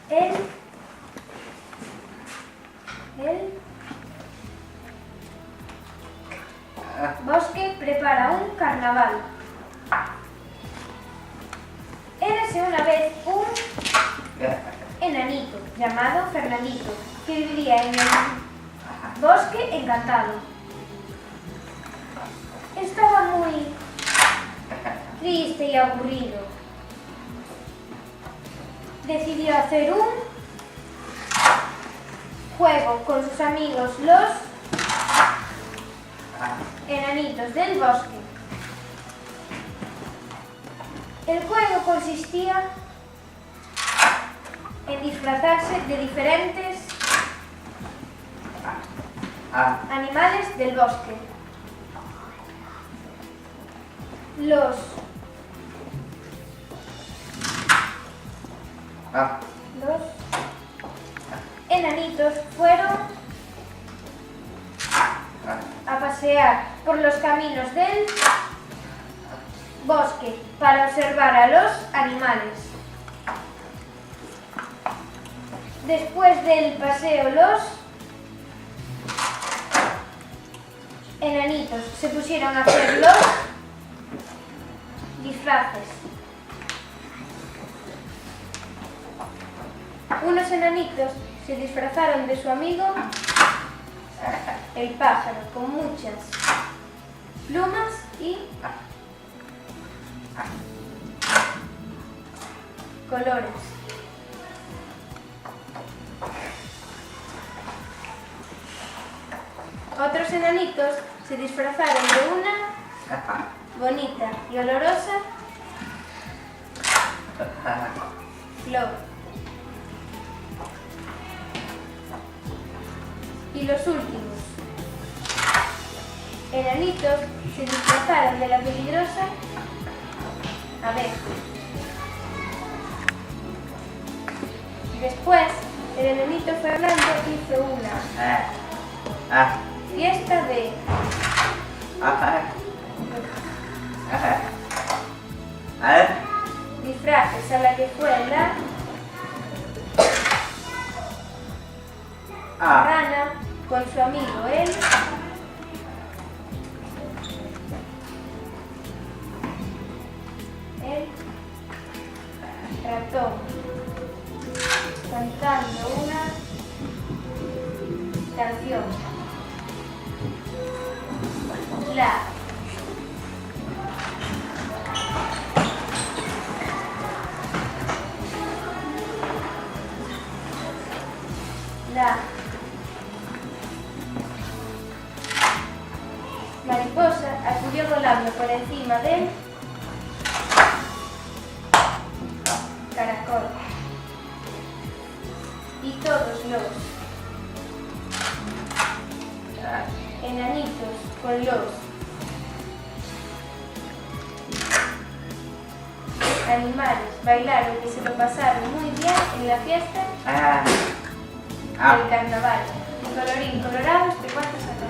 El bosque prepara un carnaval. Érase una vez un enanito llamado Fernandito que vivía en el bosque encantado. Estaba muy triste y aburrido. Decidió hacer un juego con sus amigos los enanitos del bosque. El juego consistía en disfrazarse de diferentes animales del bosque. Los enanitos fueron a pasear por los caminos del bosque para observar a los animales. Después del paseo, los enanitos se pusieron a hacer los disfraces. Unos enanitos se disfrazaron de su amigo el pájaro, con muchas plumas y colores. Otros enanitos se disfrazaron de una bonita y olorosa flor. Y los últimos enanitos se disfrazaron de la peligrosa abeja. Después, el enanito Fernando hizo una fiesta de disfraces a la que fue la rana con su amigo el ratón, cantando una canción. La mariposa acudió volando por encima del caracol. Y todos los enanitos con los animales bailaron y se lo pasaron muy bien en la fiesta del carnaval. Y colorín colorado, te cuentas acá.